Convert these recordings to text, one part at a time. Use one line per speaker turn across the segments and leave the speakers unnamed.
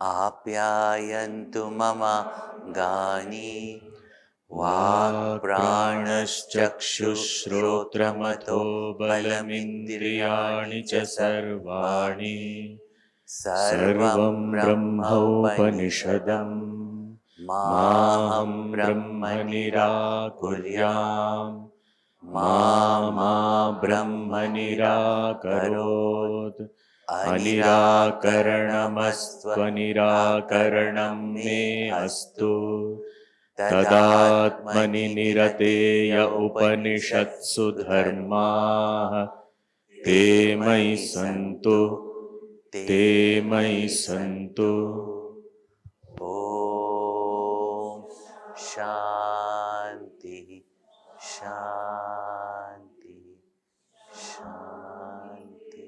आप्यायन्तु ममाङ्गानि वाक्प्राणश्चक्षुश्रोत्रमथो बलमिन्द्रियाणि च सर्वाणि सर्वं ब्रह्मोपनिषदं माहं ब्रह्म निराकुर्याम् मा ब्रह्म निराकरोत् अनिराकरणमस्त्वनिराकरणं मे अस्तु तदात्मनि निरतेय उपनिषत्सु धर्माः ते मयि सन्तु ॐ शान्ति शान्ति शान्ति.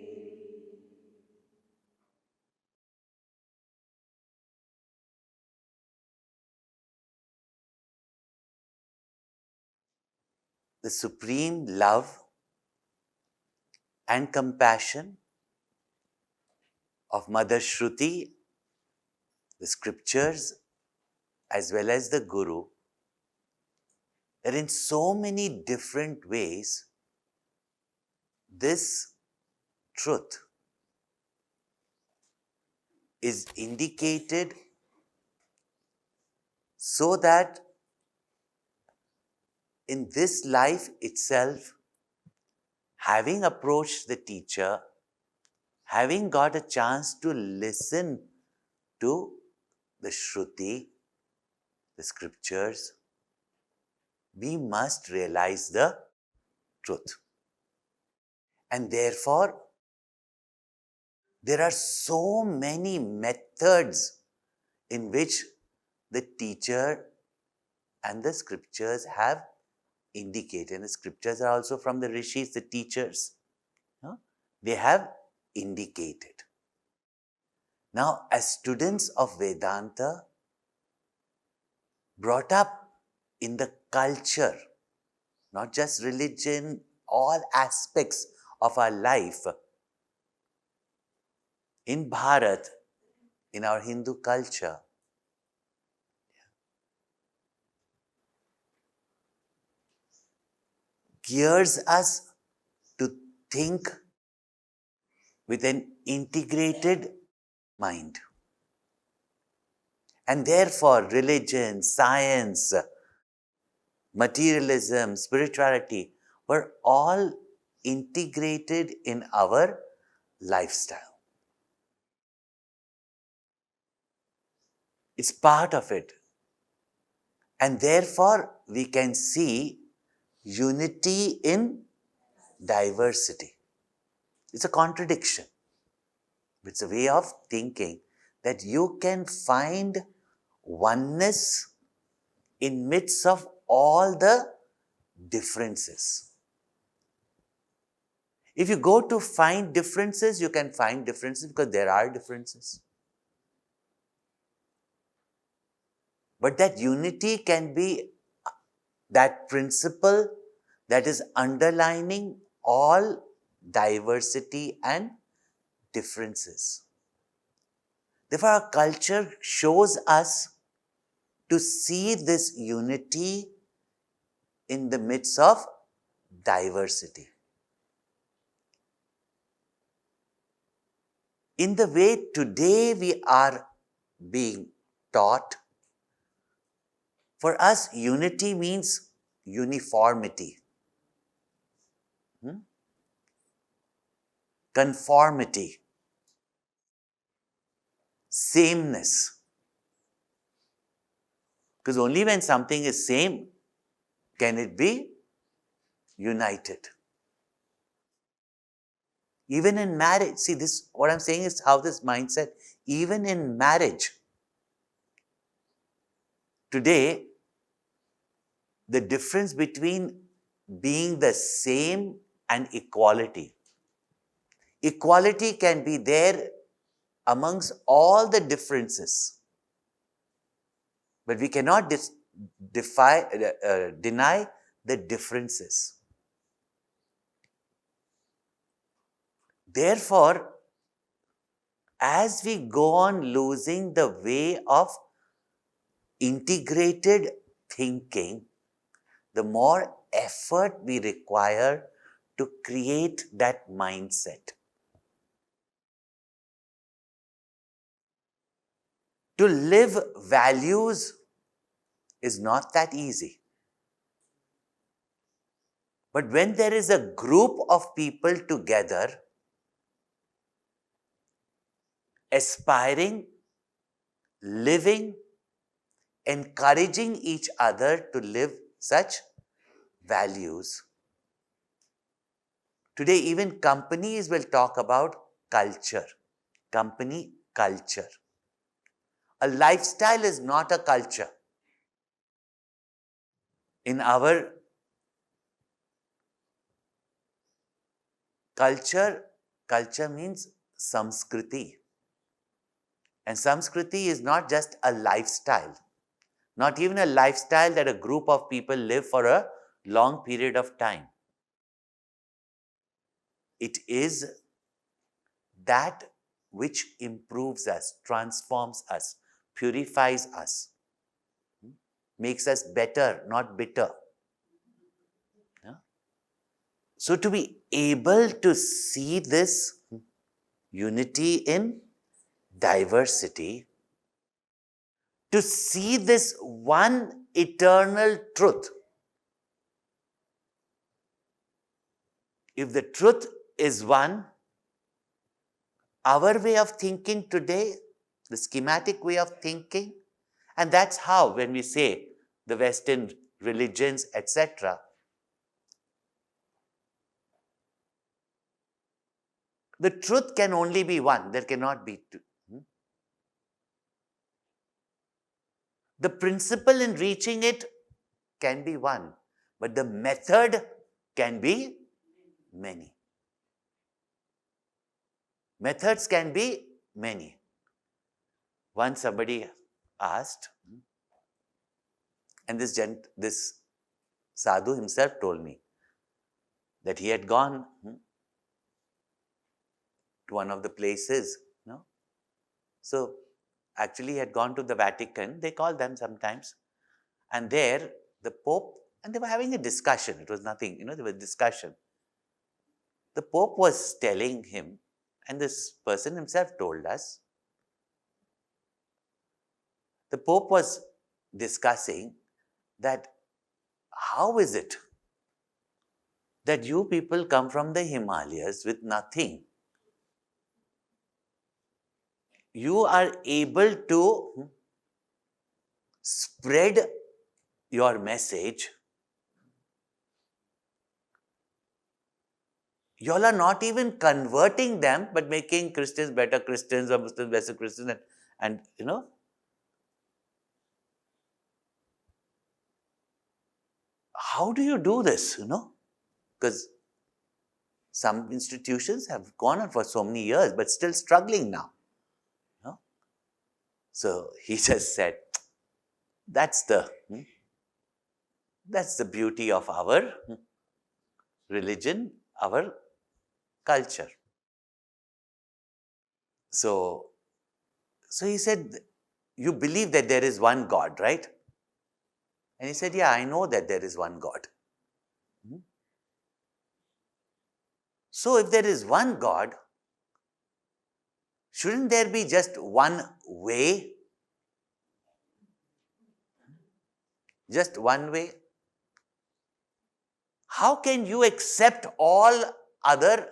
The supreme love and compassion of Mother Shruti, the scriptures, as well as the Guru, that in so many different ways, this truth is indicated so that in this life itself, having approached the teacher, having got a chance to listen to the Shruti, the scriptures, we must realize the truth. And therefore, there are so many methods in which the teacher and the scriptures have indicated. And the scriptures are also from the rishis, the teachers. They have indicated. Now, as students of Vedanta, brought up in the culture, not just religion, all aspects of our life, in Bharat, in our Hindu culture, gears us to think with an integrated mind. And therefore, religion, science, materialism, spirituality were all integrated in our lifestyle. It's part of it. And therefore, we can see unity in diversity. It's a contradiction. It's a way of thinking that you can find oneness in midst of all the differences. If you go to find differences, you can find differences because there are differences. But that unity can be that principle that is underlining all diversity and differences. Therefore, our culture shows us to see this unity in the midst of diversity. In the way today we are being taught, for us, unity means uniformity, conformity, sameness. Because only when something is same can it be united. Even in marriage, see this, what I'm saying is how this mindset, even in marriage, today, the difference between being the same and equality. Equality can be there amongst all the differences. But we cannot deny the differences. Therefore, as we go on losing the way of integrated thinking, the more effort we require to create that mindset. To live values is not that easy. But when there is a group of people together, aspiring, living, encouraging each other to live such values. Today, even companies will talk about culture. Company culture. A lifestyle is not a culture. In our culture, culture means samskriti. And samskriti is not just a lifestyle. Not even a lifestyle that a group of people live for a long period of time. It is that which improves us, transforms us, purifies us, makes us better, not bitter. Yeah? So to be able to see this unity in diversity, to see this one eternal truth. If the truth is one, our way of thinking today, the schematic way of thinking, and that's how when we say the Western religions, etc., the truth can only be one, there cannot be two. The principle in reaching it can be one, but the method can be many. Methods can be many. Once somebody asked, and this sadhu himself told me that he had gone to one of the places. So actually he had gone to the Vatican, they call them sometimes, and there the Pope, and they were having a discussion. It was nothing, there was discussion. The Pope was telling him, and this person himself told us, the Pope was discussing that how is it that you people come from the Himalayas with nothing? You are able to spread your message. You all are not even converting them, but making Christians better Christians or Muslims better Christians, and how do you do this, Because some institutions have gone on for so many years, but still struggling now. So he just said, that's the beauty of our religion, our culture. So he said, you believe that there is one God, right? And he said, yeah, I know that there is one God. So if there is one God, shouldn't there be just one way? Just one way? How can you accept all other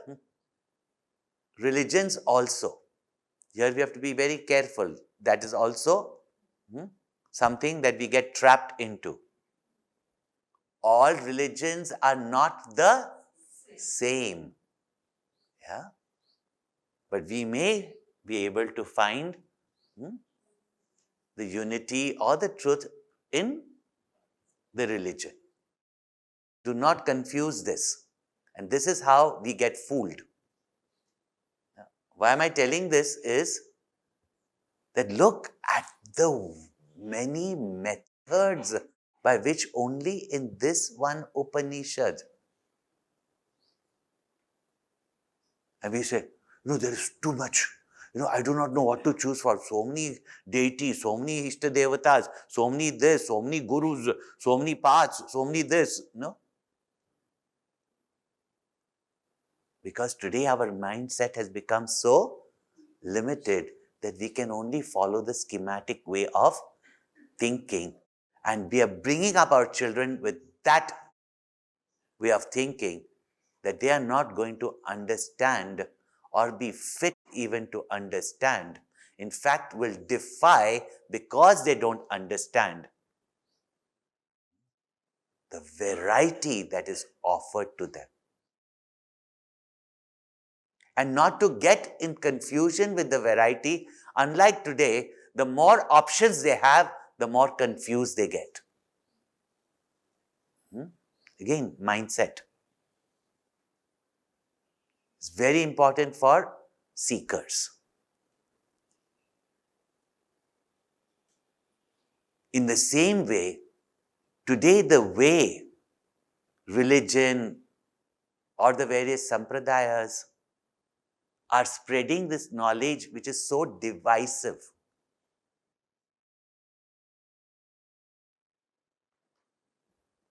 religions also? Here we have to be very careful. That is also something that we get trapped into. All religions are not the same. Yeah? But we may be able to find the unity or the truth in the religion. Do not confuse this. And this is how we get fooled. Why am I telling this is that look at the many methods by which only in this one Upanishad. And we say, there is too much. I do not know what to choose for. So many deities, so many Ishta-devatas, so many this, so many gurus, so many paths, so many this. No? Because today our mindset has become so limited that we can only follow the schematic way of thinking. And we are bringing up our children with that way of thinking that they are not going to understand or be fit even to understand. In fact, will defy because they don't understand the variety that is offered to them. And not to get in confusion with the variety, unlike today, the more options they have, the more confused they get. Again, mindset. It's very important for seekers. In the same way, today the way religion or the various sampradayas are spreading this knowledge which is so divisive.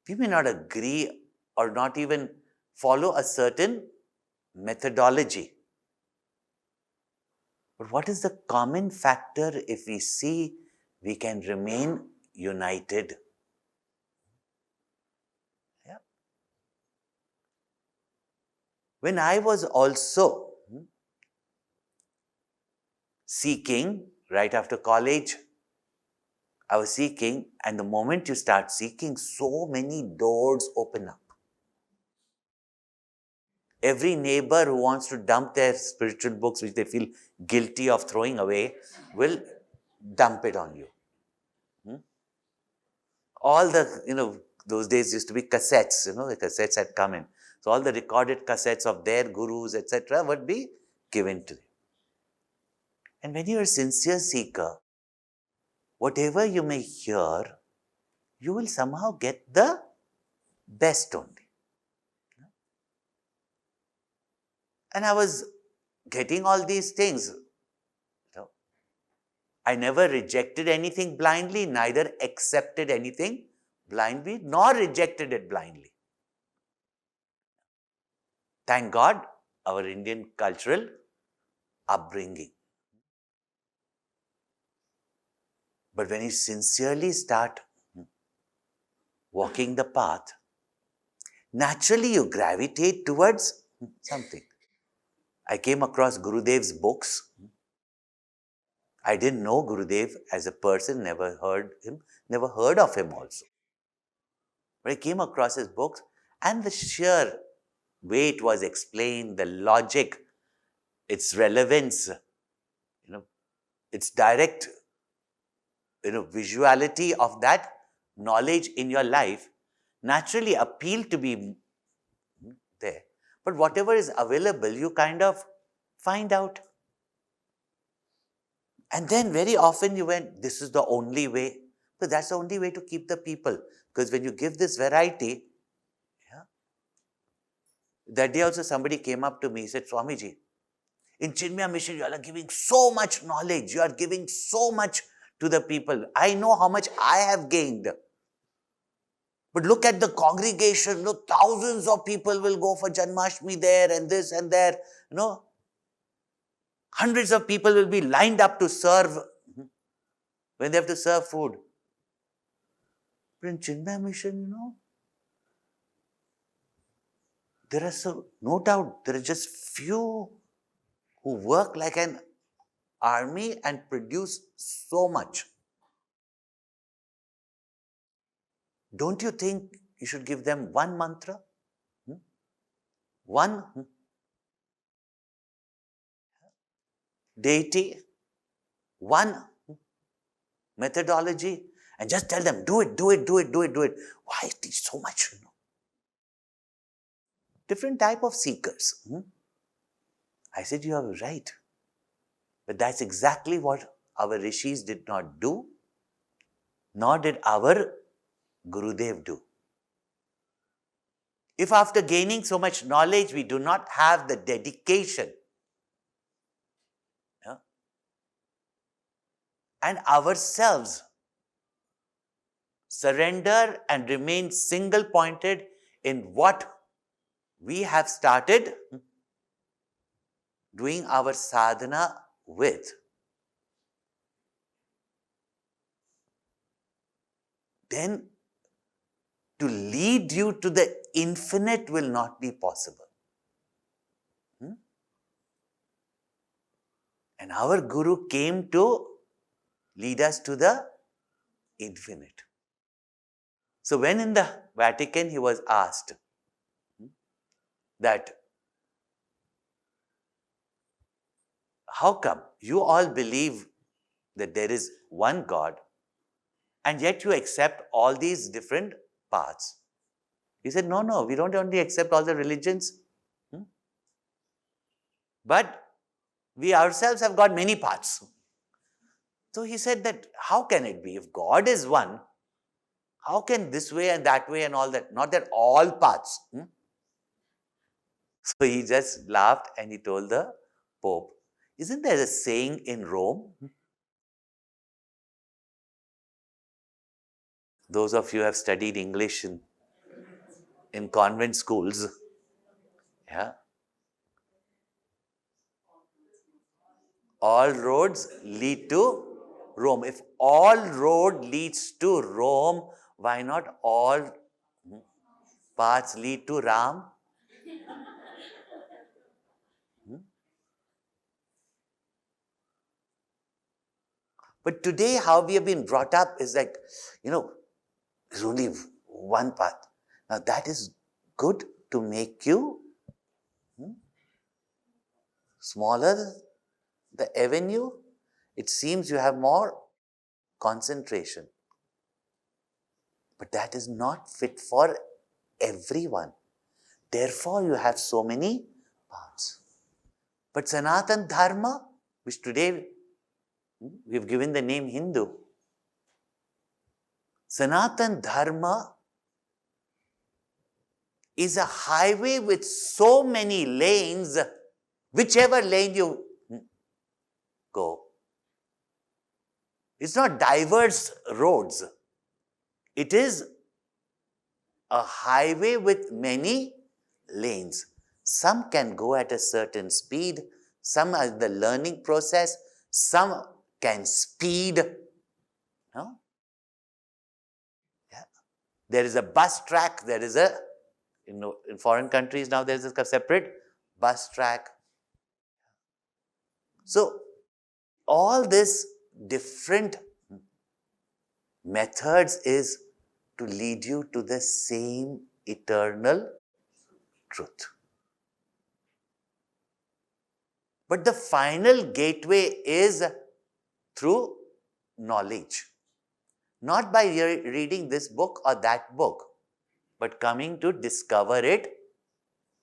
We may not agree or not even follow a certain methodology. But what is the common factor if we see we can remain united? Yeah. When I was also seeking, right after college, I was seeking, and the moment you start seeking, so many doors open up. Every neighbor who wants to dump their spiritual books, which they feel guilty of throwing away, will dump it on you. All the, those days used to be cassettes, the cassettes had come in. So all the recorded cassettes of their gurus, etc., would be given to you. And when you are a sincere seeker, whatever you may hear, you will somehow get the best only. And I was getting all these things. I never rejected anything blindly, neither accepted anything blindly, nor rejected it blindly. Thank God, our Indian cultural upbringing. But when you sincerely start walking the path, naturally you gravitate towards something. I came across Gurudev's books. I didn't know Gurudev as a person, never heard him, never heard of him also. But I came across his books, and the sheer way it was explained, the logic, its relevance, its direct visuality of that knowledge in your life naturally appealed to be there. But whatever is available, you kind of find out. And then very often you went, this is the only way. But that's the only way to keep the people. Because when you give this variety, that day also somebody came up to me, he said, Swamiji, in Chinmaya Mission, you are giving so much knowledge. You are giving so much to the people. I know how much I have gained. But look at the congregation. Look, thousands of people will go for Janmashtami there and this and there. Hundreds of people will be lined up to serve when they have to serve food. But in Chinmaya Mission, there are no doubt, there are just few who work like an army and produce so much. Don't you think you should give them one mantra? One deity? One methodology? And just tell them, do it, do it, do it, do it, do it. Why teach so much? Different type of seekers. I said, you are right. But that's exactly what our rishis did not do, nor did our Gurudev do. If after gaining so much knowledge, we do not have the dedication and ourselves surrender and remain single-pointed in what we have started doing our sadhana with, then to lead you to the infinite will not be possible. And our Guru came to lead us to the infinite. So when in the Vatican he was asked that, how come you all believe that there is one God and yet you accept all these different paths? He said, no, we don't only accept all the religions, but we ourselves have got many paths. So he said that, how can it be? If God is one, how can this way and that way and all that? Not that all paths. So he just laughed and he told the Pope, isn't there a saying in Rome? Those of you who have studied English in convent schools, yeah. All roads lead to Rome. If all road leads to Rome, why not all paths lead to Ram? But today, how we have been brought up is like, there's only one path. Now that is good to make you smaller, the avenue. It seems you have more concentration. But that is not fit for everyone. Therefore, you have so many paths. But Sanatan Dharma, which today we have given the name Hindu, Sanatan Dharma is a highway with so many lanes, whichever lane you go. It's not diverse roads. It is a highway with many lanes. Some can go at a certain speed, some are the learning process, some can speed. No? Yeah. There is a bus track, there is a, in foreign countries now there is a separate bus track. So, all this different methods is to lead you to the same eternal truth. But the final gateway is through knowledge. Not by reading this book or that book, but coming to discover it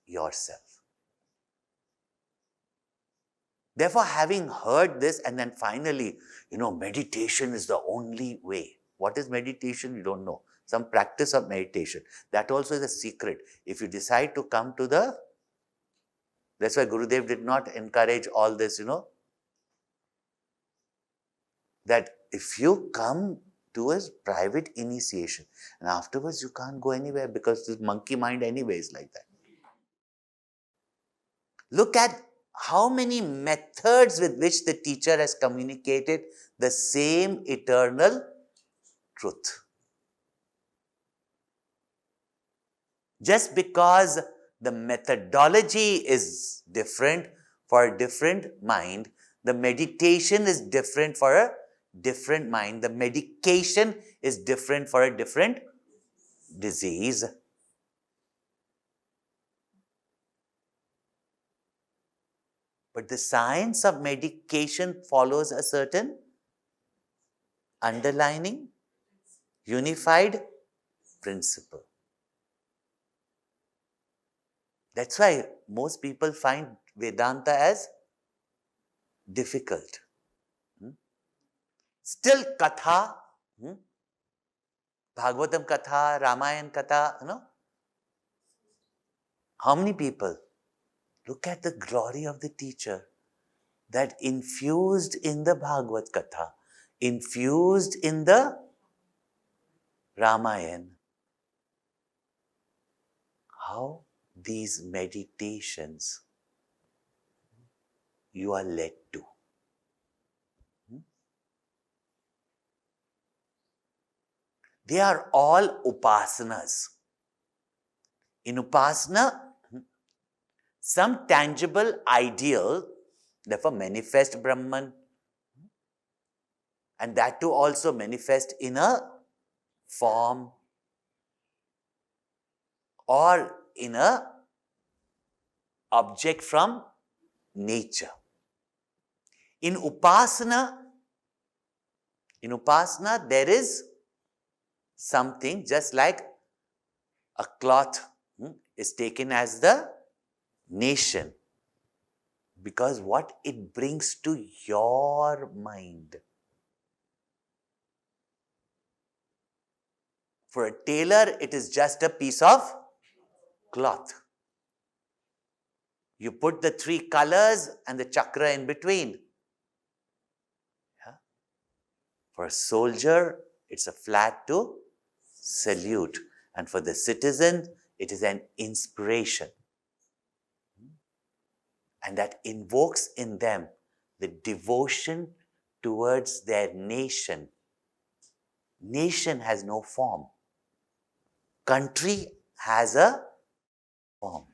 yourself. Therefore, having heard this and then finally, meditation is the only way. What is meditation? You don't know. Some practice of meditation. That also is a secret. If you decide to come to that's why Gurudev did not encourage all this, that if you come to a private initiation and afterwards you can't go anywhere because this monkey mind anyway is like that. Look at how many methods with which the teacher has communicated the same eternal truth. Just because the methodology is different for a different mind, the meditation is different for a different mind, the medication is different for a different disease. But the science of medication follows a certain underlining, unified principle. That's why most people find Vedanta as difficult. Still Katha, Bhagavatam Katha, Ramayan Katha, How many people? Look at the glory of the teacher that infused in the Bhagavad Katha, infused in the Ramayana. How these meditations you are led to. They are all upasanas. In upasana, some tangible ideal, therefore manifest Brahman, and that too also manifest in a form or in a object from nature. In upasana there is something just like a cloth is taken as the nation, because what it brings to your mind. For a tailor, it is just a piece of cloth. You put the three colors and the chakra in between. Yeah? For a soldier, it's a flag to salute. And for the citizen, it is an inspiration. And that invokes in them the devotion towards their nation. Nation has no form. Country has a form.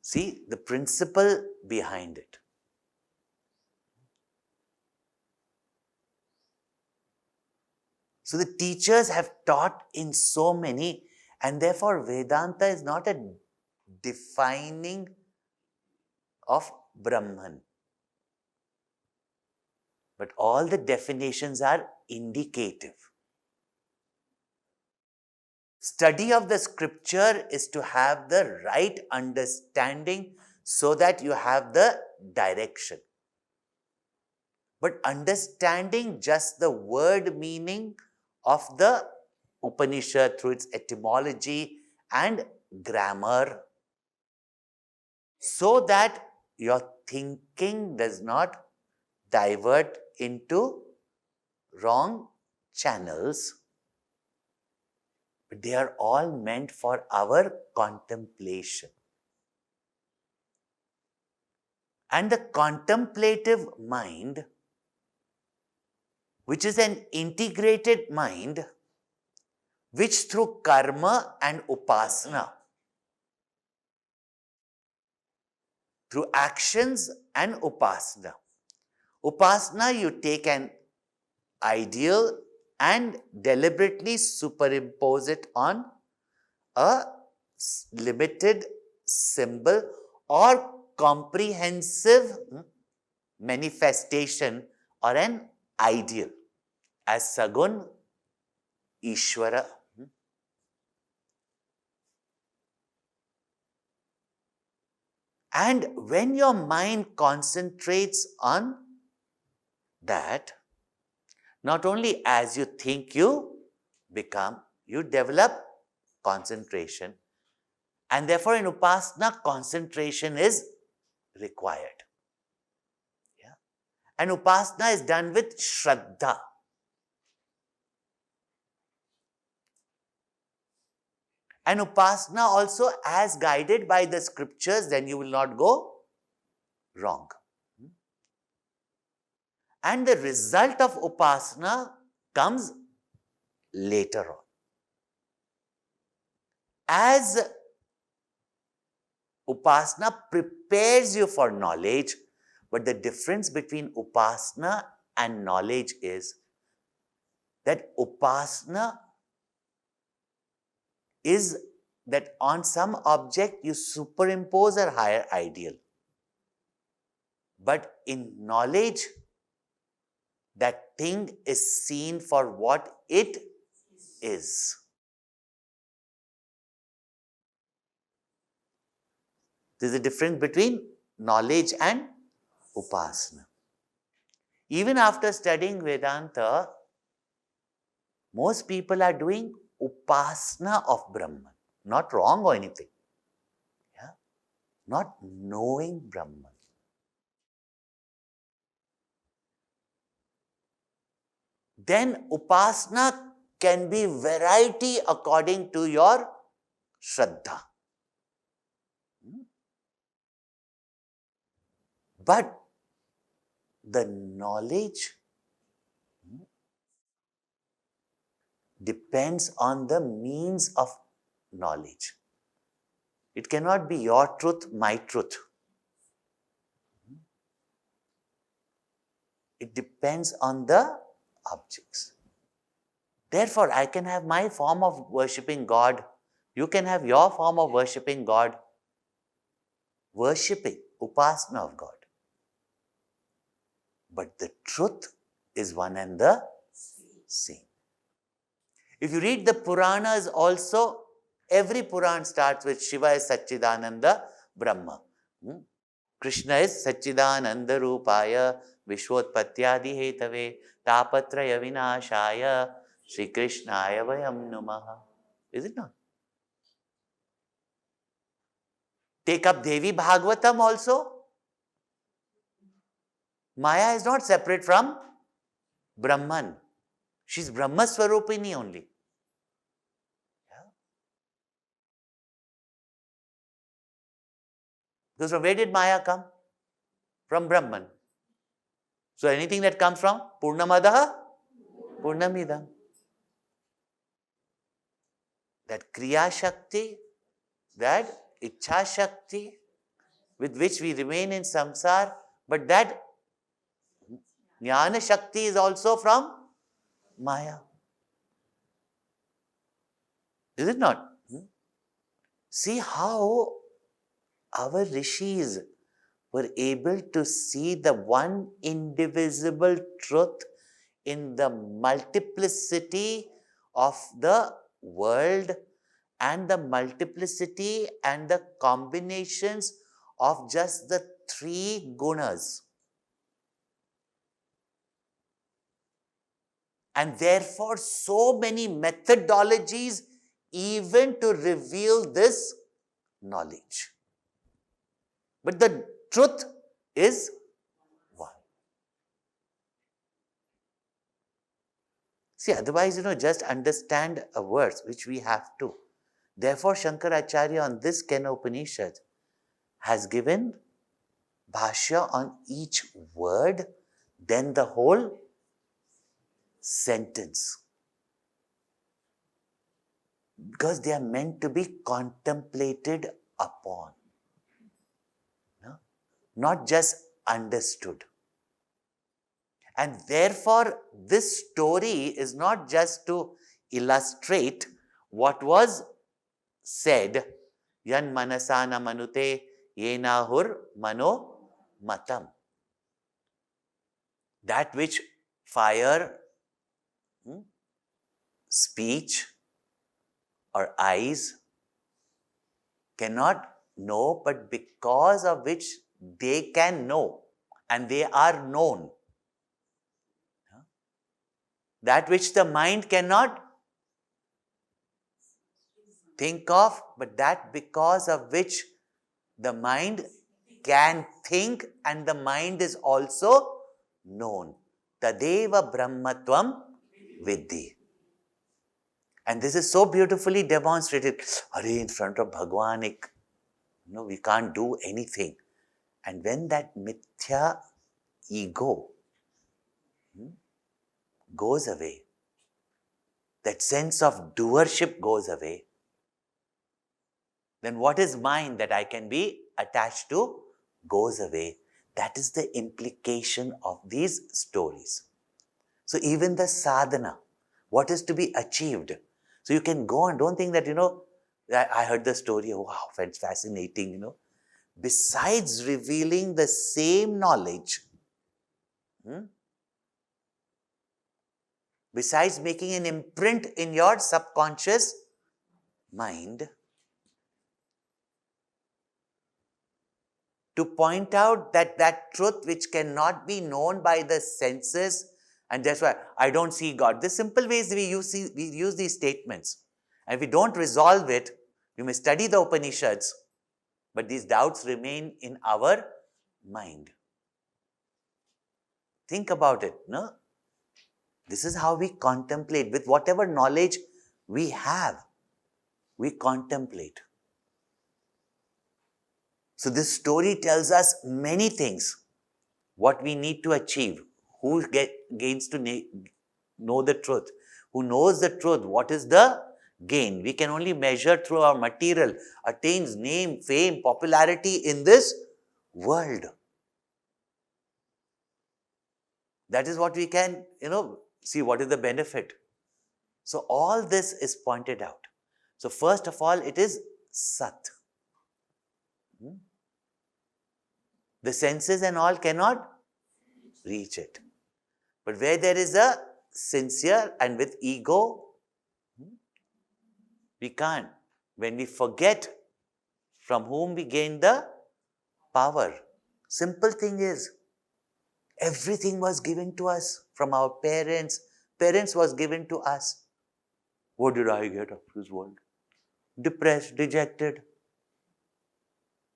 See the principle behind it. So the teachers have taught in so many, and therefore Vedanta is not a defining of Brahman. But all the definitions are indicative. Study of the scripture is to have the right understanding so that you have the direction. But understanding just the word meaning of the Upanishad through its etymology and grammar, so that your thinking does not divert into wrong channels, but they are all meant for our contemplation. And the contemplative mind, which is an integrated mind, which through karma and upasana, through actions and upasana. Upasana, you take an ideal and deliberately superimpose it on a limited symbol or comprehensive manifestation or an ideal as Sagun, Ishvara. And when your mind concentrates on that, not only as you think you become, you develop concentration. And therefore in Upasana, concentration is required. Yeah? And Upasana is done with Shraddha. And Upasana also as guided by the scriptures, then you will not go wrong. And the result of Upasana comes later on. As Upasana prepares you for knowledge, but the difference between Upasana and knowledge is that Upasana is that on some object you superimpose a higher ideal. But in knowledge, that thing is seen for what it is. There is a difference between knowledge and Upasana. Even after studying Vedanta, most people are doing Upasana of Brahman. Not wrong or anything. Yeah? Not knowing Brahman. then upasana can be variety according to your shraddha. But the knowledge depends on the means of knowledge. It cannot be your truth, my truth. It depends on the objects. Therefore, I can have my form of worshipping God. You can have your form of worshipping God. Worshipping, upasana of God. But the truth is one and the same. If you read the Puranas also, every Puran starts with Shiva is Satchidananda Brahma. Krishna is Satchidananda Rupaya Vishwotpatyadi Hetave Tapatraya Vinashaya Shri Krishnaya Vayam Numaha. Is it not? Take up Devi Bhagavatam also. Maya is not separate from Brahman. She's Brahma Swarupini only. Yeah? Because from where did Maya come? From Brahman. So anything that comes from Purnamadaha, Purnamidam. That Kriya Shakti, that Ichha Shakti, with which we remain in samsara, but that Jnana Shakti is also from Maya. Is it not? See how our rishis were able to see the one indivisible truth in the multiplicity of the world and the multiplicity and the combinations of just the three gunas. And therefore, so many methodologies even to reveal this knowledge. But the truth is one. See, otherwise, just understand a verse, which we have to. Therefore, Shankaracharya on this Kenopanishad has given bhashya on each word, then the whole sentence. Because they are meant to be contemplated upon. No? Not just understood. And therefore, this story is not just to illustrate what was said, yan manasana manute yenahur mano matam. That which fire, speech, or eyes cannot know, but because of which they can know and they are known. That which the mind cannot think of, but that because of which the mind can think and the mind is also known. Tadeva Brahmatvam Vidhi. And this is so beautifully demonstrated. In front of Bhagwan, we can't do anything. And when that mithya ego goes away, that sense of doership goes away, then what is mine that I can be attached to goes away. That is the implication of these stories. So even the sadhana, what is to be achieved? So you can go and don't think that, I heard the story, wow, it's fascinating, Besides revealing the same knowledge, besides making an imprint in your subconscious mind, to point out that truth which cannot be known by the senses, and that's why I don't see God. The simple ways we use these statements. And if we don't resolve it, you may study the Upanishads, but these doubts remain in our mind. Think about it, no? This is how we contemplate. With whatever knowledge we have, we contemplate. So this story tells us many things. What we need to achieve. Who gains to know the truth? Who knows the truth? What is the gain? We can only measure through our material, attains name, fame, popularity in this world. That is what we can, see what is the benefit. So all this is pointed out. So first of all, it is Sat. The senses and all cannot reach it. But where there is a sincere and with ego, we can't. When we forget from whom we gain the power. Simple thing is, everything was given to us from our parents. Parents was given to us. What did I get of this world? Depressed, dejected,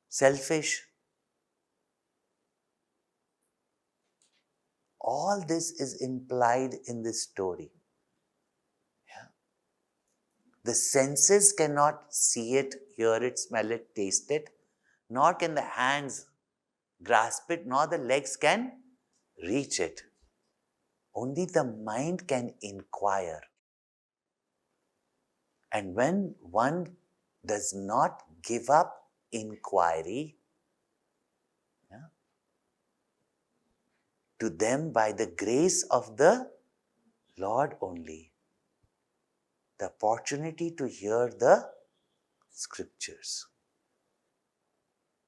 selfish. All this is implied in this story. Yeah. The senses cannot see it, hear it, smell it, taste it, nor can the hands grasp it, nor the legs can reach it. Only the mind can inquire. And when one does not give up inquiry, to them by the grace of the Lord only, the opportunity to hear the scriptures.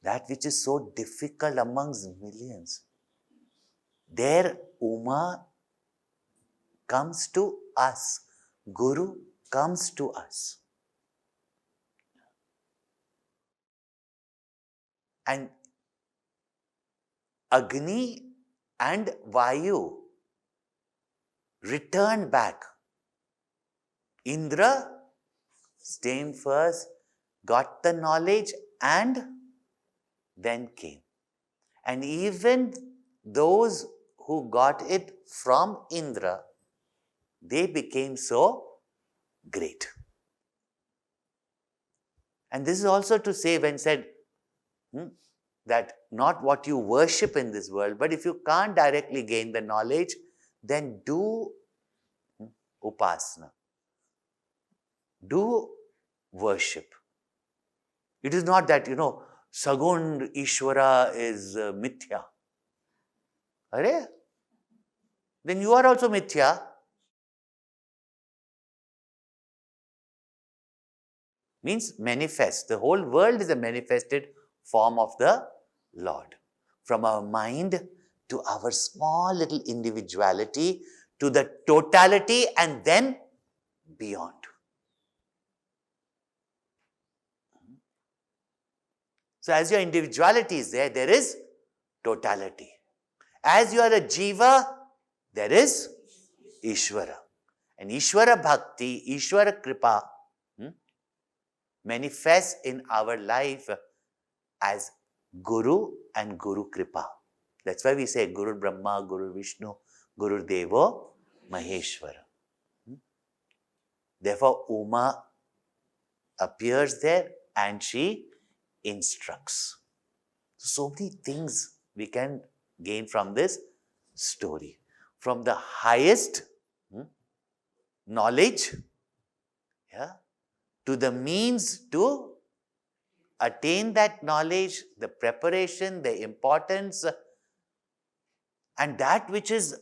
That which is so difficult amongst millions. There Uma comes to us. Guru comes to us. And Agni and Vayu returned back. Indra stayed first, got the knowledge and then came. And even those who got it from Indra, they became so great. And this is also to say, when said that not what you worship in this world, but if you can't directly gain the knowledge, then do upasana. Do worship. It is not that, Sagun Ishvara is mithya. Are? Then you are also mithya. Means manifest. The whole world is a manifested form of the Lord. From our mind to our small little individuality to the totality and then beyond. So as your individuality is there, there is totality. As you are a jiva, there is Ishvara. And Ishvara bhakti, Ishvara kripa manifests in our life as Guru and Guru Kripa. That's why we say Guru Brahma, Guru Vishnu, Guru Devo, Maheshwara. Therefore, Uma appears there and she instructs. So many things we can gain from this story. From the highest knowledge, to the means to attain that knowledge, the preparation, the importance, and that which is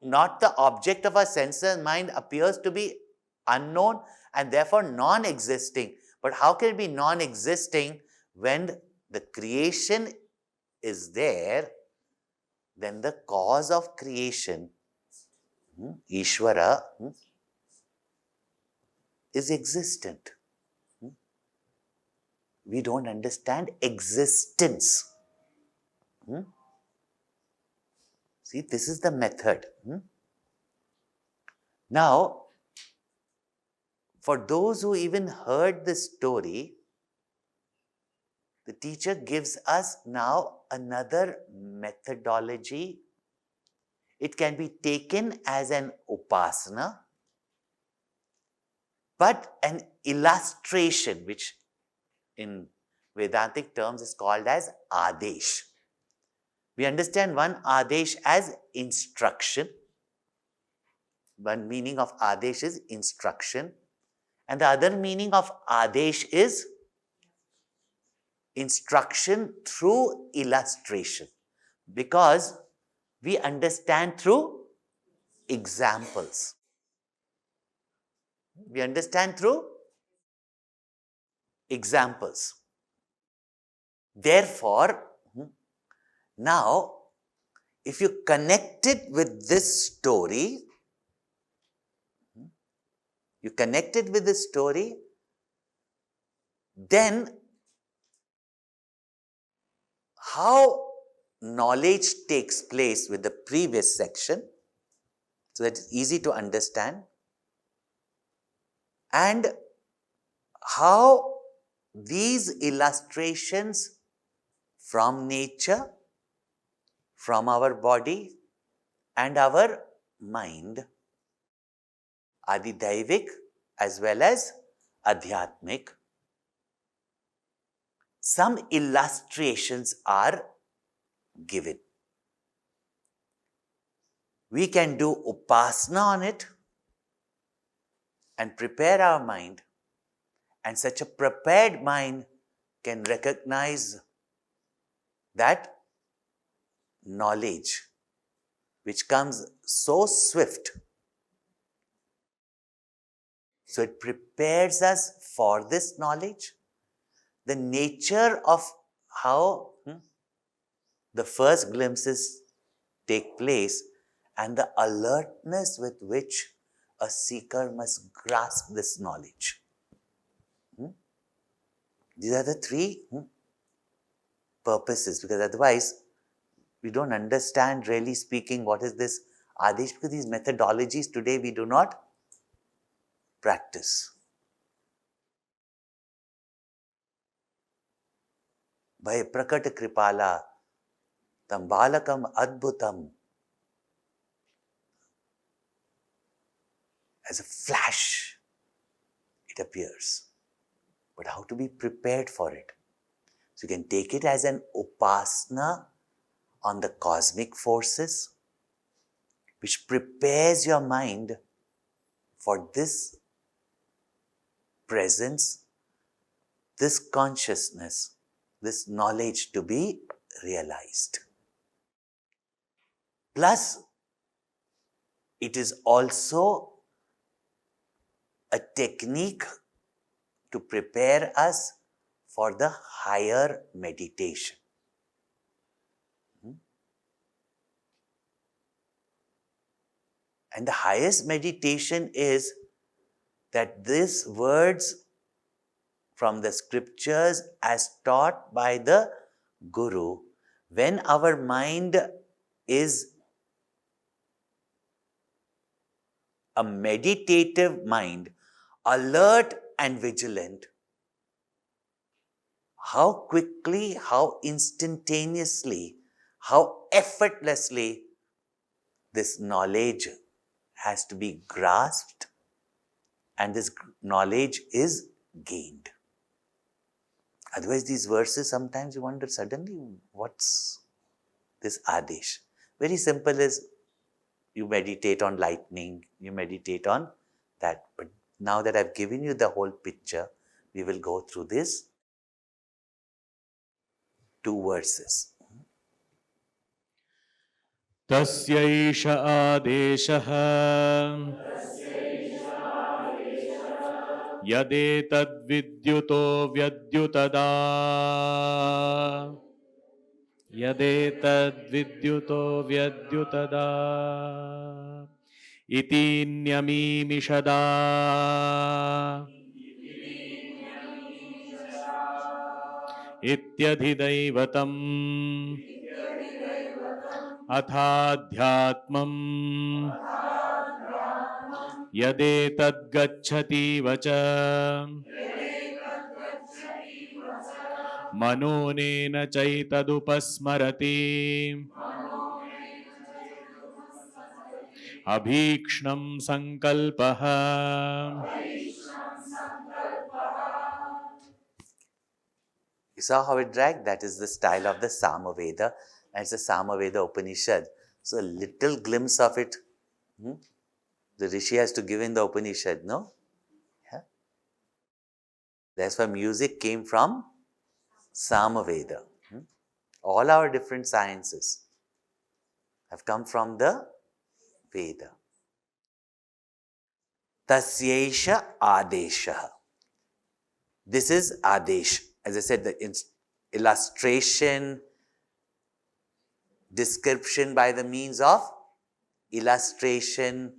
not the object of our sense and mind appears to be unknown and therefore non-existing. But how can it be non-existing when the creation is there? Then the cause of creation, Ishvara, is existent. We don't understand existence. See, this is the method. Now, for those who even heard this story, the teacher gives us now another methodology It can be taken as an upasana, but an illustration, which in Vedantic terms is called as adesh. We understand one adesh as instruction. One meaning of adesh is instruction, and the other meaning of adesh is instruction through illustration, because we understand through examples. We understand through examples. Therefore, now, if you connect it with this story, then how knowledge takes place with the previous section, so that it's easy to understand, and how these illustrations from nature, from our body and our mind, Adidaivik as well as Adhyatmik, some illustrations are given. We can do upasana on it and prepare our mind, and such a prepared mind can recognize that knowledge which comes so swift. So it prepares us for this knowledge. The nature of how the first glimpses take place and the alertness with which a seeker must grasp this knowledge. These are the three purposes, because otherwise we don't understand, really speaking, what is this Adesh, because these methodologies today we do not practice. Bhayaprakata kripala tam balakam adbhutam. As a flash, it appears. But how to be prepared for it? So you can take it as an upasana on the cosmic forces, which prepares your mind for this presence, this consciousness, this knowledge to be realized. Plus, it is also a technique to prepare us for the higher meditation. And the highest meditation is that these words from the scriptures as taught by the Guru, when our mind is a meditative mind, alert and vigilant, how quickly, how instantaneously, how effortlessly this knowledge has to be grasped and this knowledge is gained. Otherwise, these verses, sometimes you wonder suddenly, what's this Adesh? Very simple is, you meditate on lightning, you meditate on that. But now that I've given you the whole picture, we will go through these two verses.
Tasyaish adeshah yadetad vidyuto vyadyutada yadetad vidyuto vyadyutada iti nyamimishada ityadhidaivatam अथाध्यात्मम् यदेतद्गच्छतीव च मनोनेन चैतदुपस्मरति abhikṣṇam sankalpah.
You saw how it dragged? That is the style of the Samaveda. And it's a Samaveda Upanishad. So a little glimpse of it. The Rishi has to give in the Upanishad, no? Yeah. That's why music came from Samaveda. All our different sciences have come from the Veda. Tasyesha Adesha. This is Adesh. As I said, the illustration, description by the means of illustration.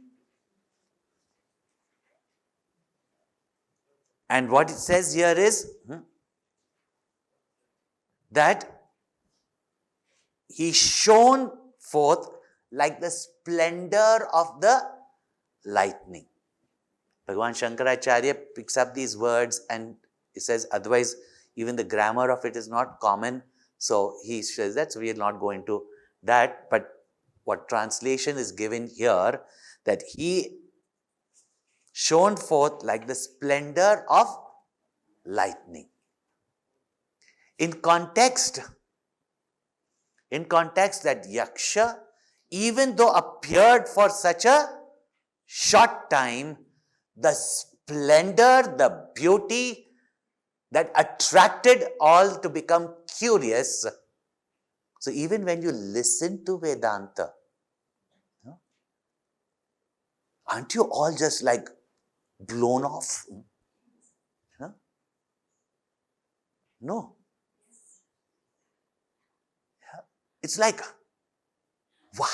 And what it says here is that he shone forth like the splendor of the lightning. Bhagavan Shankaracharya picks up these words and he says, otherwise, even the grammar of it is not common. So he says that, so we are not going to that. But what translation is given here, that he shone forth like the splendor of lightning. In context that Yaksha, even though appeared for such a short time, the splendor, the beauty that attracted all to become curious. So even when you listen to Vedanta, aren't you all just like blown off? No. It's like, wow.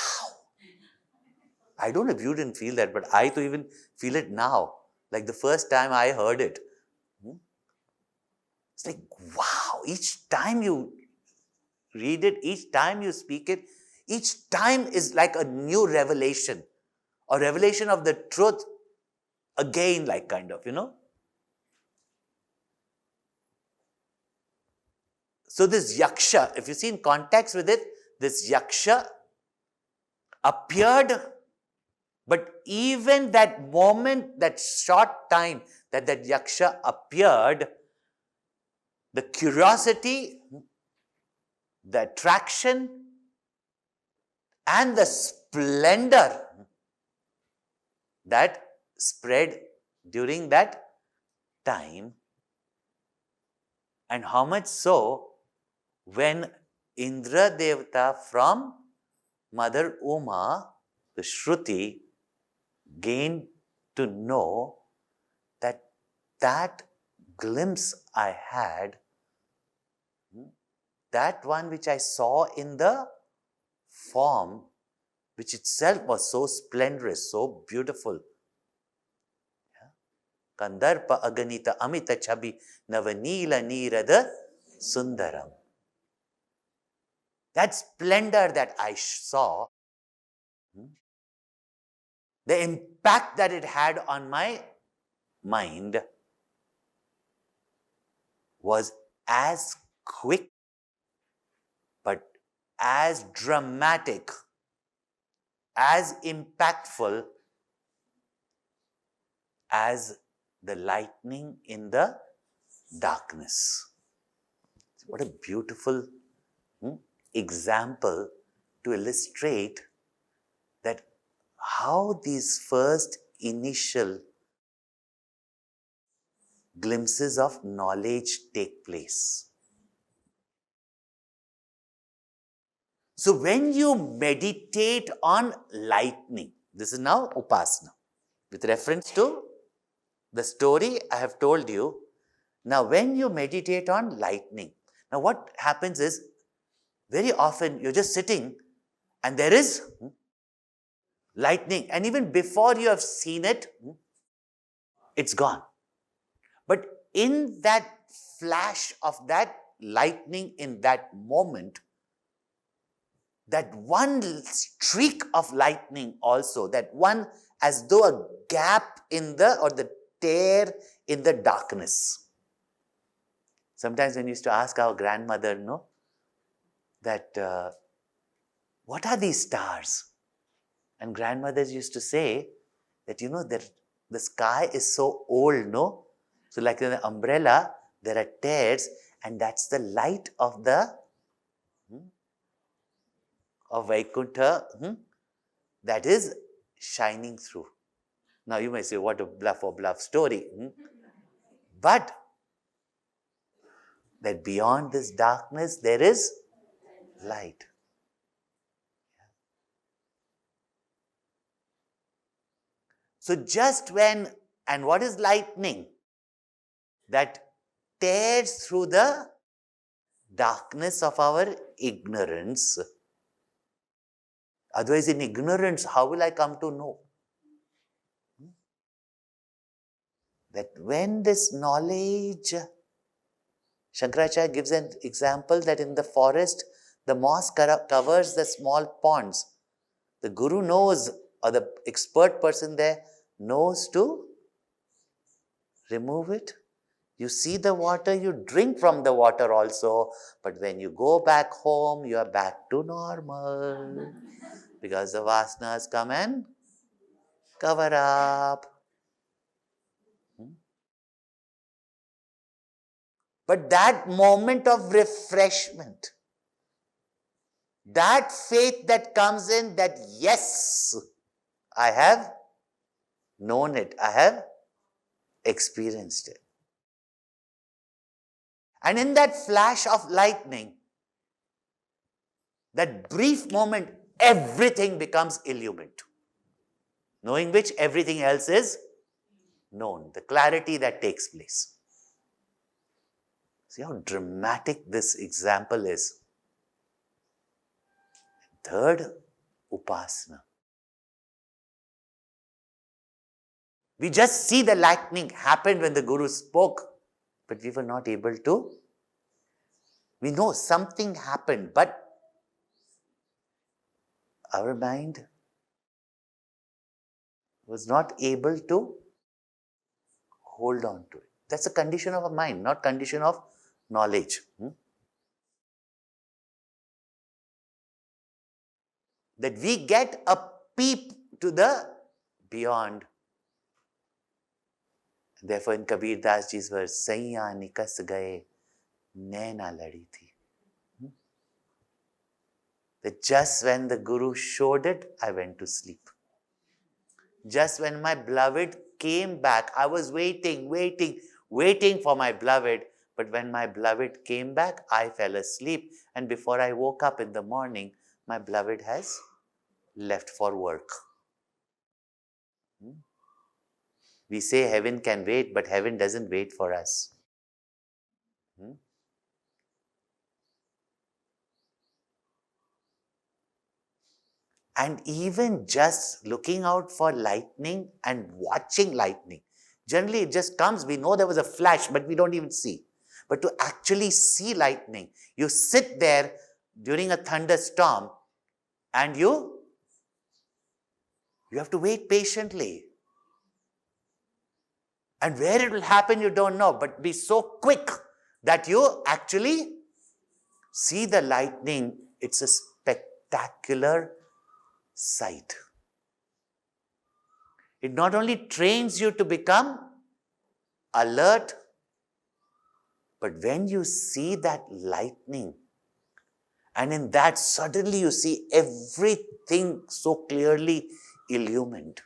I don't know if you didn't feel that, but I too even feel it now. Like the first time I heard it. It's like, wow. Each time you read it, each time you speak it, each time is like a new revelation. Or revelation of the truth again, like kind of, So this Yaksha, if you see in context with it, this Yaksha appeared, but even that moment, that short time that Yaksha appeared, the curiosity, the attraction, and the splendor that spread during that time, and how much so when Indra Devata from Mother Uma, the Shruti, gained to know that that glimpse I had, that one which I saw in the form, which itself was so splendorous, so beautiful. Kandarpa aganita amita chabi navanila nirada sundaram. That splendor that I saw, the impact that it had on my mind was as quick but as dramatic, as impactful as the lightning in the darkness. What a beautiful example to illustrate that how these first initial glimpses of knowledge take place. So when you meditate on lightning, this is now Upasana, with reference to the story I have told you. Now when you meditate on lightning, now what happens is, very often you're just sitting and there is lightning, and even before you have seen it, it's gone. But in that flash of that lightning, in that moment, that one streak of lightning also, that one as though a gap in the, or the tear in the darkness. Sometimes when we used to ask our grandmother, that what are these stars? And grandmothers used to say that, that the sky is so old, no? So like in the umbrella, there are tears, and that's the light of the of Vaikuntha that is shining through. Now you may say, what a bluff story. But that beyond this darkness, there is light. So just when, and what is lightning? That tears through the darkness of our ignorance. Otherwise, in ignorance, how will I come to know? That when this knowledge, Shankaracharya gives an example that in the forest, the moss covers the small ponds. The Guru knows, or the expert person there knows to remove it. You see the water, you drink from the water also, but when you go back home, you are back to normal. Because the vasanas come and cover up. But that moment of refreshment, that faith that comes in, that yes, I have known it, I have experienced it. And in that flash of lightning, that brief moment, everything becomes illumined. Knowing which everything else is known. The clarity that takes place. See how dramatic this example is. Third, upasana. We just see the lightning happened when the Guru spoke, but we were not able to. We know something happened, but our mind was not able to hold on to it. That's a condition of a mind, not condition of knowledge. That we get a peep to the beyond. Therefore, in Kabir Das Ji's verse, "Saiya nikas gaye, naina ladi thi." That just when the Guru showed it, I went to sleep. Just when my beloved came back, I was waiting for my beloved. But when my beloved came back, I fell asleep. And before I woke up in the morning, my beloved has left for work. We say heaven can wait, but heaven doesn't wait for us. And even just looking out for lightning and watching lightning. Generally, it just comes, we know there was a flash, but we don't even see. But to actually see lightning, you sit there during a thunderstorm and you have to wait patiently. And where it will happen, you don't know, but be so quick that you actually see the lightning. It's a spectacular sight. It not only trains you to become alert, but when you see that lightning, and in that suddenly you see everything so clearly illumined.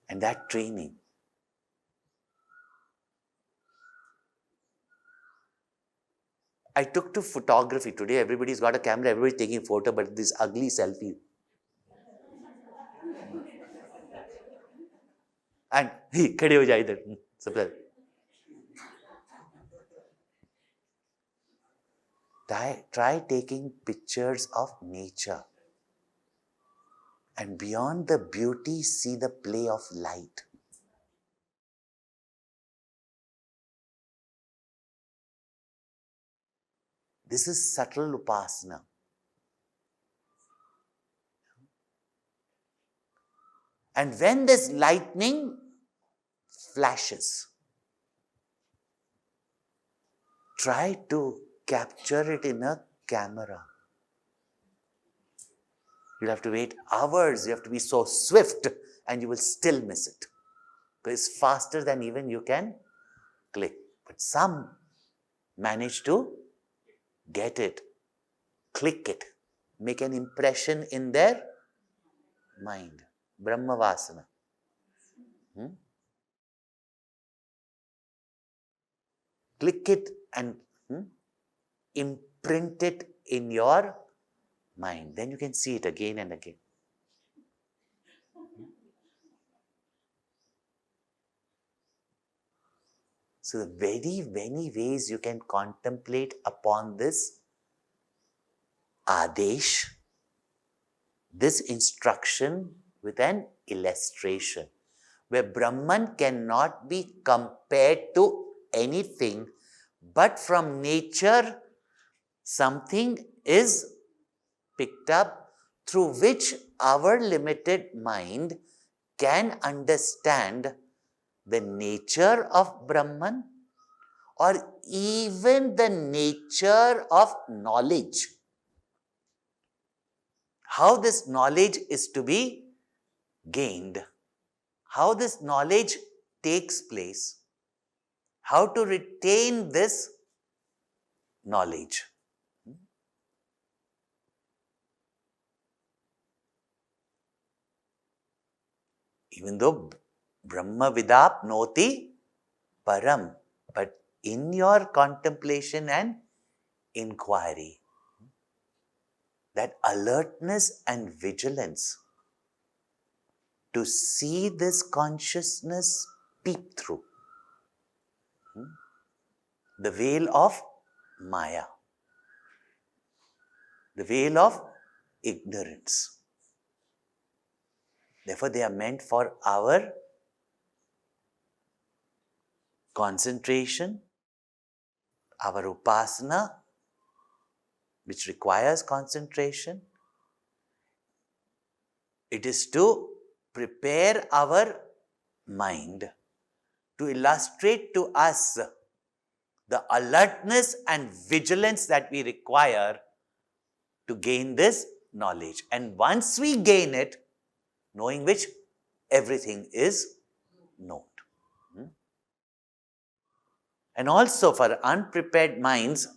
And that training. I took to photography. Today everybody's got a camera, everybody's taking photo, but this ugly selfie. And he खड़े हो जाए इधर सब. Try taking pictures of nature. And beyond the beauty, see the play of light. This is subtle upasana. And when this lightning flashes, try to capture it in a camera. You'll have to wait hours, you have to be so swift, and you will still miss it. Because it's faster than even you can click. But some manage to get it, click it, make an impression in their mind. Brahma Vasana. Click it and imprint it in your mind. Then you can see it again and again. So the very many ways you can contemplate upon this Adesh, this instruction with an illustration, where Brahman cannot be compared to anything, but from nature something is picked up through which our limited mind can understand the nature of Brahman or even the nature of knowledge. How this knowledge is to be gained, how this knowledge takes place, how to retain this knowledge. Even though Brahma Vidapnoti Param, but in your contemplation and inquiry, that alertness and vigilance to see this consciousness peep through the veil of Maya, the veil of ignorance. Therefore, they are meant for our concentration, our upasana, which requires concentration. It is to prepare our mind, to illustrate to us the alertness and vigilance that we require to gain this knowledge. And once we gain it, knowing which everything is known. And also for unprepared minds,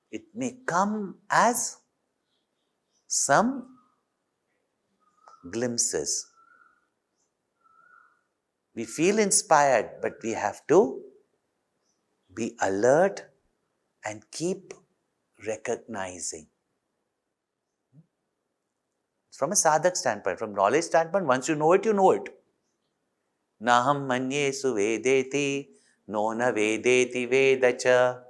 it may come as some glimpses. We feel inspired, but we have to be alert and keep recognizing. From a sadhak standpoint, from knowledge standpoint, once you know it, you know it. Naham manye suvedeti, nona vedeti vedacha.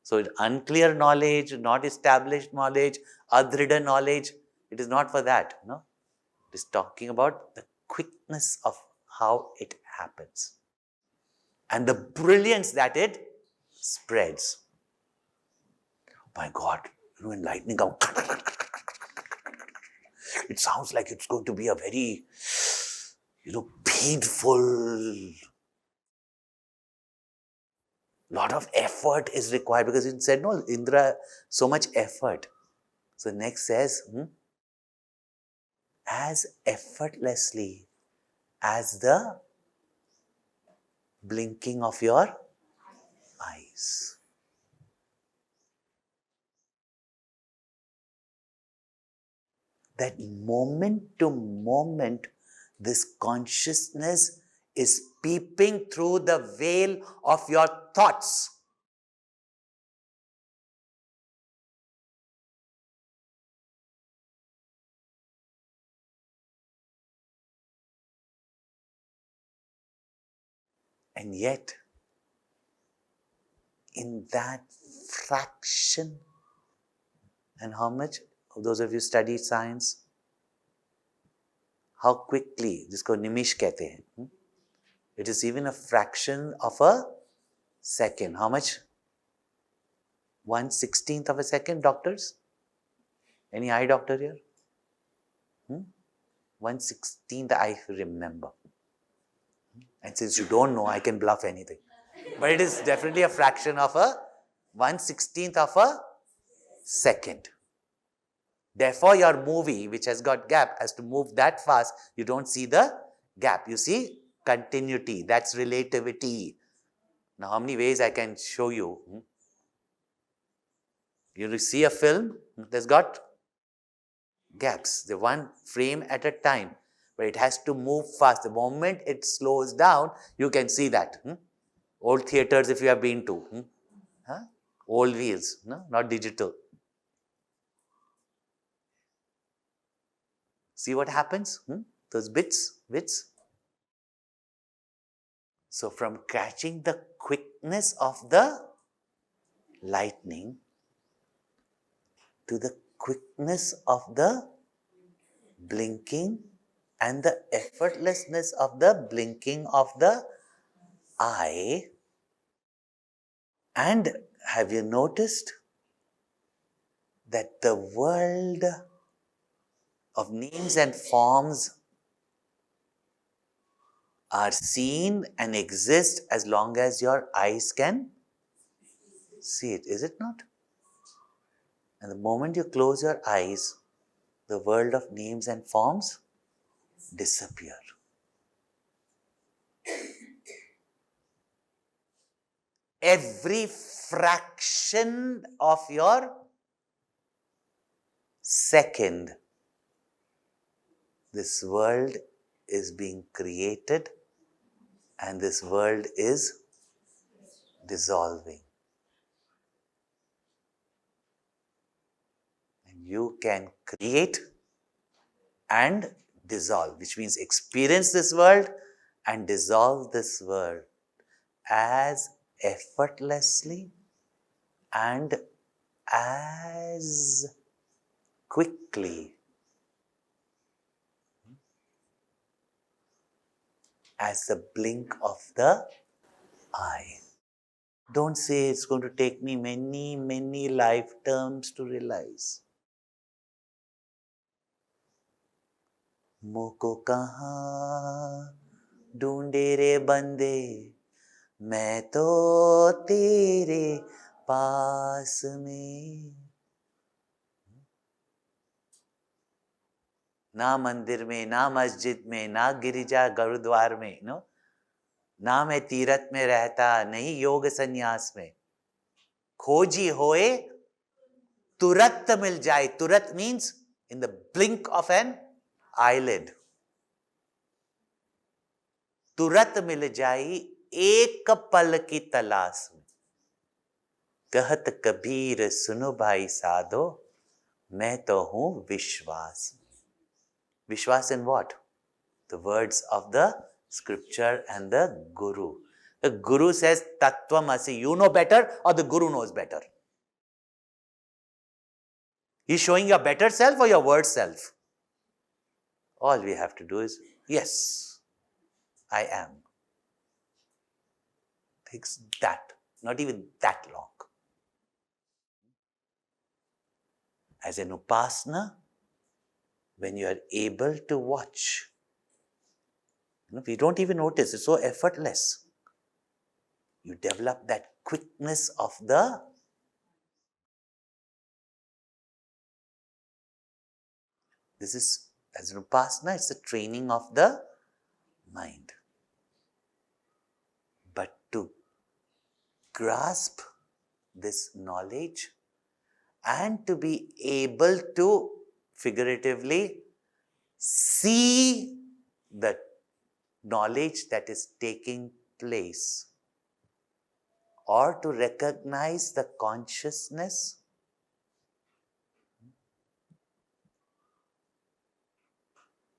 So unclear knowledge, not established knowledge, adhrida knowledge, it is not for that. No? It is talking about the quickness of how it happens and the brilliance that it spreads. My God, when lightning comes, it sounds like it's going to be a very, painful. Lot of effort is required because it said, no, Indra, so much effort. So next says, as effortlessly as the blinking of your eyes. That moment to moment, this consciousness is peeping through the veil of your thoughts. And yet, in that fraction, and how much of those of you studied science, how quickly, jisko nimish kehte hain, it is even a fraction of a second. How much? 1/16th of a second, doctors? Any eye doctor here? 1/16th, I remember. And since you don't know, I can bluff anything. But it is definitely a fraction of a 1/16th of a second. Therefore, your movie, which has got gap, has to move that fast. You don't see the gap. You see continuity. That's relativity. Now, how many ways I can show you? You see a film, there's got gaps. The one frame at a time. But it has to move fast. The moment it slows down, you can see that. Old theaters, if you have been to. Old wheels, no? Not digital. See what happens? Those bits. So from catching the quickness of the lightning to the quickness of the blinking and the effortlessness of the blinking of the eye. And have you noticed that the world of names and forms are seen and exist as long as your eyes can see it, is it not? And the moment you close your eyes, the world of names and forms disappear. Every fraction of your second, this world is being created and this world is dissolving. And you can create and dissolve, which means experience this world and dissolve this world as effortlessly and as quickly as the blink of the eye. Don't say it's going to take me many lifetimes to realize. मुझको कहाँ ढूंढे रे बंदे, मैं तो तेरे पास में. ना मंदिर में, ना मस्जिद में, ना गिरिजा गुरुद्वार में, ना मैं तीरथ में रहता, नहीं योग संन्यास में. खोजी होए तुरत मिल जाए. तुरत means in the blink of an eyelid. तुरत मिल जाए एक पल की तलाश में. कहत कबीर सुनो भाई साधो, मैं तो हूं विश्वास. Vishwas in what? The words of the scripture and the Guru. The Guru says, Tattvamasi, you know better or the Guru knows better? He's showing your better self or your worse self? All we have to do is, yes, I am. Takes that, not even that long. As an upasana, when you are able to watch, we don't even notice, it's so effortless. You develop that quickness of the this is, as an upasana, it's the training of the mind. But to grasp this knowledge and to be able to figuratively see the knowledge that is taking place, or to recognize the consciousness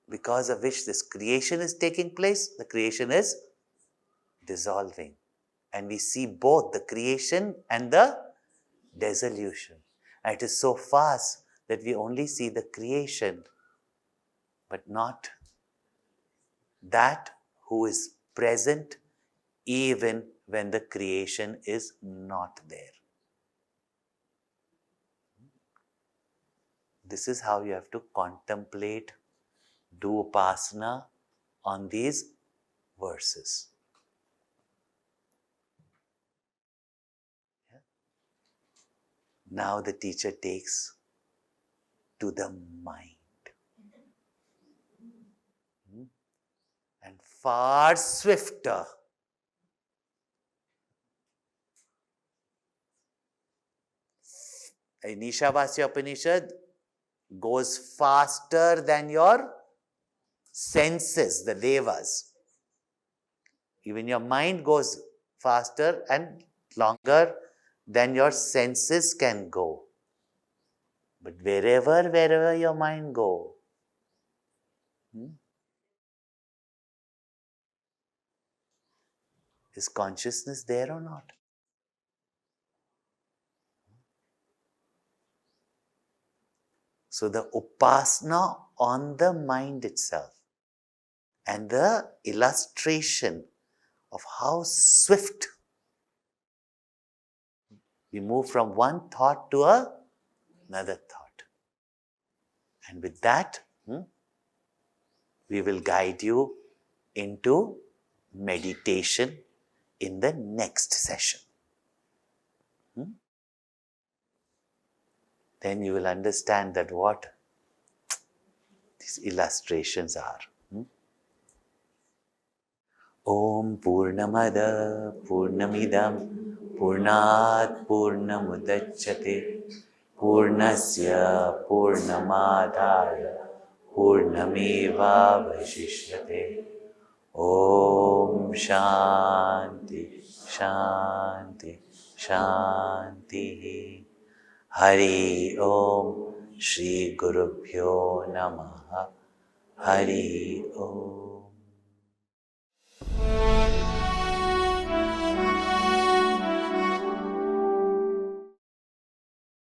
because of which this creation is taking place, the creation is dissolving. And we see both the creation and the dissolution. And it is so fast that we only see the creation, but not that who is present even when the creation is not there. This is how you have to contemplate, do upasana on these verses. Now the teacher takes to the mind. And far swifter. In Ishavasya Upanishad goes faster than your senses, the devas. Even your mind goes faster and longer than your senses can go. But wherever your mind go, is consciousness there or not? So the upasana on the mind itself and the illustration of how swift we move from one thought to another thought. And with that, we will guide you into meditation in the next session. Then you will understand that what these illustrations are. Om Purnamada Purnamidam Purnat Purnamudachyate Purnasya Purnamadaya Purnameva Vashishyate. Om Shanti Shanti Shanti. Hari Om Shri Gurubhyo Namaha. Hari Om.